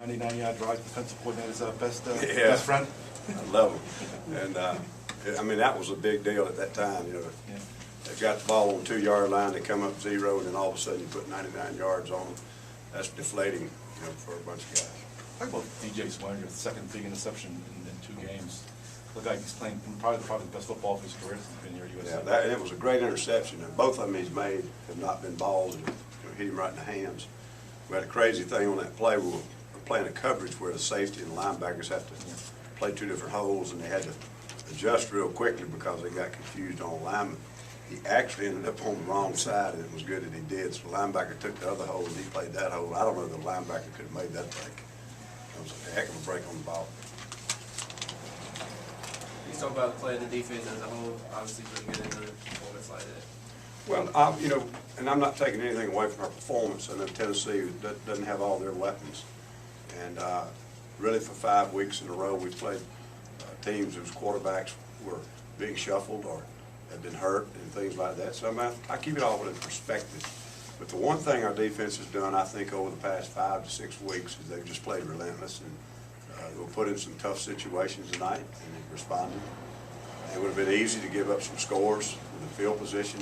99-yard drive, defensive coordinator's best friend. I love him. And I mean, that was a big deal at that time. You know, they got the ball on the 2-yard line, they come up 0, and then all of a sudden you put 99 yards on them. That's deflating, you know, for a bunch of guys. Talk about DJ Swinger, the second big interception in 2 games. Look like he's playing probably the best football of his career since he's been here at USA. Yeah, it was a great interception, and both of them he's made have not been balls that hit him right in the hands. We had a crazy thing on that play. We were playing a coverage where the safety and the linebackers have to play 2 different holes, and they had to adjust real quickly because they got confused on alignment. He actually ended up on the wrong side, and it was good that he did. So the linebacker took the other hole, and he played that hole. I don't know if the linebacker could have made that break. It was a heck of a break on the ball. You talk about the play of the defense as a whole, obviously really good in the performance like that. Well, you know, and I'm not taking anything away from our performance. I know Tennessee doesn't have all their weapons. And really for 5 weeks in a row, we played teams whose quarterbacks were being shuffled or had been hurt and things like that. So I keep it all in perspective. But the one thing our defense has done, I think, over the past 5 to 6 weeks is they've just played relentless. And we'll put in some tough situations tonight, and they responded. It would have been easy to give up some scores with the field position,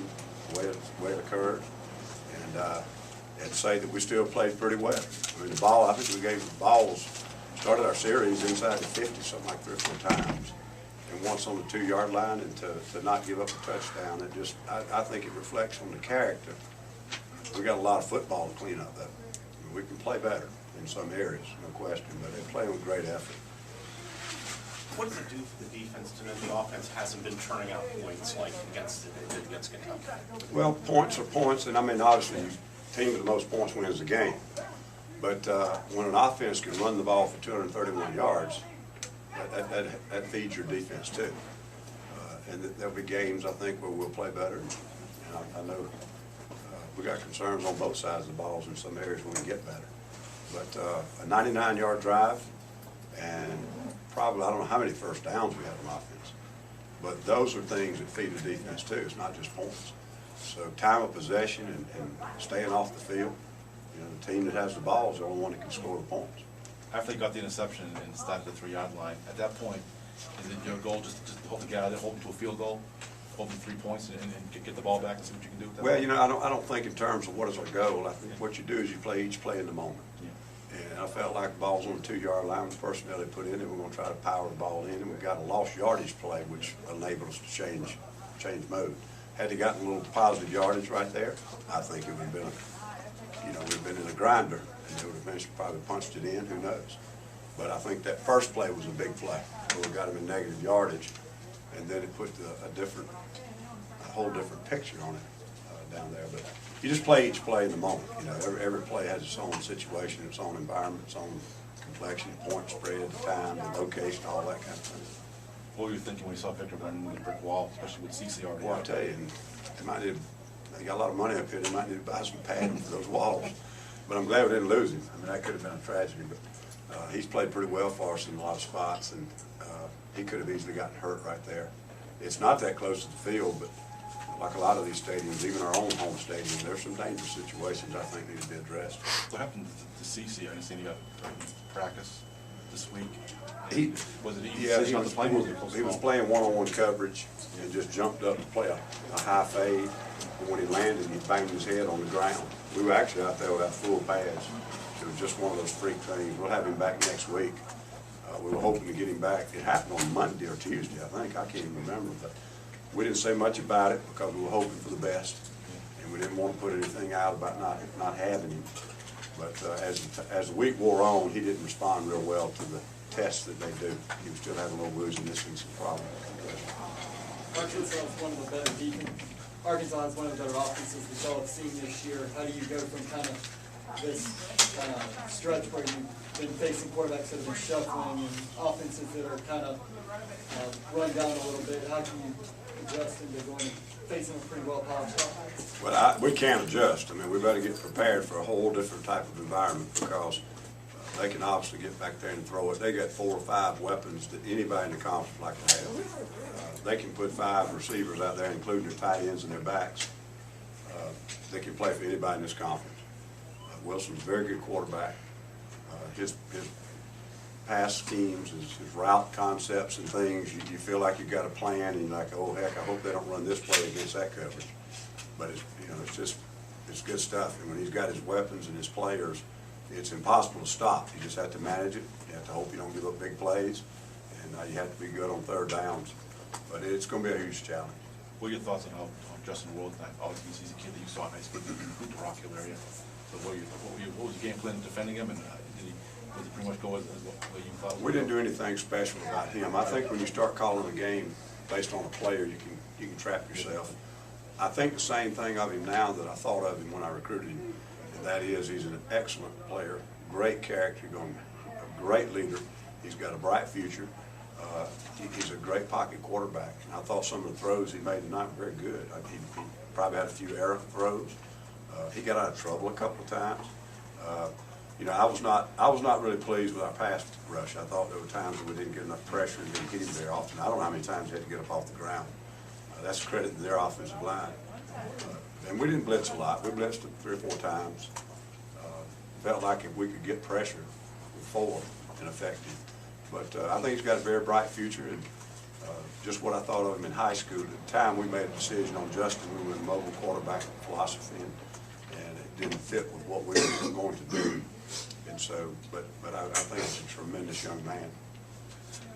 the way it occurred. And say that we still played pretty well. I mean, the ball, I think we gave the balls, started our series inside the 50, something like 3 or 4 times. And once on the 2-yard line, and to not give up a touchdown, it just, I think it reflects on the character. We got a lot of football to clean up, though. I mean, we can play better in some areas, no question, but they play with great effort. What does it do for the defense to know the offense hasn't been turning out points like against Kentucky? Well, points are points, and I mean, obviously, the team with the most points wins the game. But when an offense can run the ball for 231 yards, that feeds your defense too. And there'll be games, I think, where we'll play better. And I know we got concerns on both sides of the balls in some areas when we get better. But a 99-yard drive, and probably, I don't know how many first downs we had on offense. But those are things that feed the defense too. It's not just points. So time of possession and staying off the field. You know, the team that has the ball is the only one that can score the points. After you got the interception and started the 3-yard line, at that point, is it your goal just to hold the guy there, hold him to a field goal, hold him 3 points, and get the ball back and see what you can do with that? Well, you know, I don't think in terms of what is our goal. I think what you do is you play each play in the moment. And I felt like the ball's on the 2-yard line with the personnel they put in, and we're going to try to power the ball in. And we've got a lost yardage play, which enabled us to change mode. Had they gotten a little positive yardage right there, I think it would have been, we'd have been in a grinder, and they would have eventually probably punched it in. Who knows? But I think that first play was a big play. We got them in negative yardage, and then it put a whole different picture on it down there. But you just play each play in the moment. You know, every play has its own situation, its own environment, its own complexion, point spread, the time, the location, all that kind of thing. What were you thinking when you saw Victor running into the brick wall, especially with CC already? Well, I tell you, they got a lot of money up here. They might need to buy some padding for those walls. But I'm glad we didn't lose him. I mean, that could have been a tragedy. But he's played pretty well for us in a lot of spots, and he could have easily gotten hurt right there. It's not that close to the field, but like a lot of these stadiums, even our own home stadium, there's some dangerous situations I think need to be addressed. What happened to CC? I understand he got practice this week. Was it easy? Yeah, he was playing one-on-one coverage and just jumped up to play a high fade. And when he landed, he banged his head on the ground. We were actually out there without full pads. It was just one of those freak things. We'll have him back next week. We were hoping to get him back. It happened on Monday or Tuesday, I think. I can't even remember. But we didn't say much about it because we were hoping for the best. And we didn't want to put anything out about not having him. But as the week wore on, he didn't respond real well to the tests that they do. He was still having a little wooziness and some problems. Arkansas is one of the better defense. Arkansas is one of the better offenses that y'all have seen this year. How do you go from kind of this stretch where you've been facing quarterbacks that have been shuffling and offenses that are kind of run down a little bit? How can you adjust into going facing a pretty well-polished offense? Well, we can't adjust. I mean, we better get prepared for a whole different type of environment because they can obviously get back there and throw it. They got 4 or 5 weapons that anybody in the conference would like to have. They can put 5 receivers out there, including their tight ends and their backs. They can play for anybody in this conference. Wilson's a very good quarterback. his pass schemes, his route concepts and things, you feel like you've got a plan, and you're like, oh, heck, I hope they don't run this play against that coverage. But it's, you know, it's good stuff. And when he's got his weapons and his players, it's impossible to stop. You just have to manage it. You have to hope you don't give up big plays, and you have to be good on third downs. But it's going to be a huge challenge. What are your thoughts on how Justin World, obviously he's a kid that you saw in high school, in the Rockville area. So what was your game plan defending him, and was it pretty much go as what you thought? We didn't do anything special about him. I think when you start calling a game based on a player, you can trap yourself. I think the same thing of him now that I thought of him when I recruited him, and that is he's an excellent player, great character, a great leader. He's got a bright future. He's a great pocket quarterback, and I thought some of the throws he made tonight were very good. He probably had a few error throws. He got out of trouble a couple of times. You know, I was not really pleased with our pass rush. I thought there were times that we didn't get enough pressure and didn't hit him very often. I don't know how many times he had to get up off the ground. That's credit to their offensive line. And we didn't blitz a lot. We blitzed 3 or 4 times. Felt like if we could get pressure, with 4 and effective. But I think he's got a very bright future, and just what I thought of him in high school. At the time we made a decision on Justin, we went mobile quarterback philosophy, and it didn't fit with what we were going to do. And so, but I think he's a tremendous young man.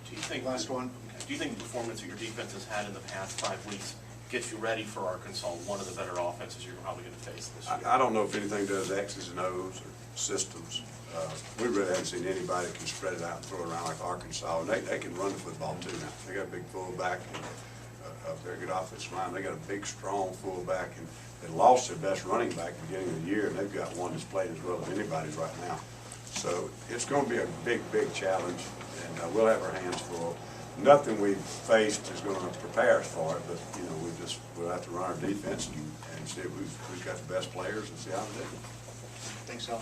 Do you think, last one, do you think the performance that your defense has had in the past 5 weeks gets you ready for Arkansas, one of the better offenses you're probably going to face this year? I don't know if anything does X's and O's or systems. We really haven't seen anybody that can spread it out and throw it around like Arkansas. And they can run the football too now. They got a big fullback and a very good offensive line. They got a big, strong fullback, and they lost their best running back at the beginning of the year, and they've got one that's played as well as anybody's right now. So it's going to be a big, big challenge, and we'll have our hands full. Nothing we've faced is going to prepare us for it, but you know, we'll have to run our defense and see if who's got the best players and see how they do. Thanks, Al.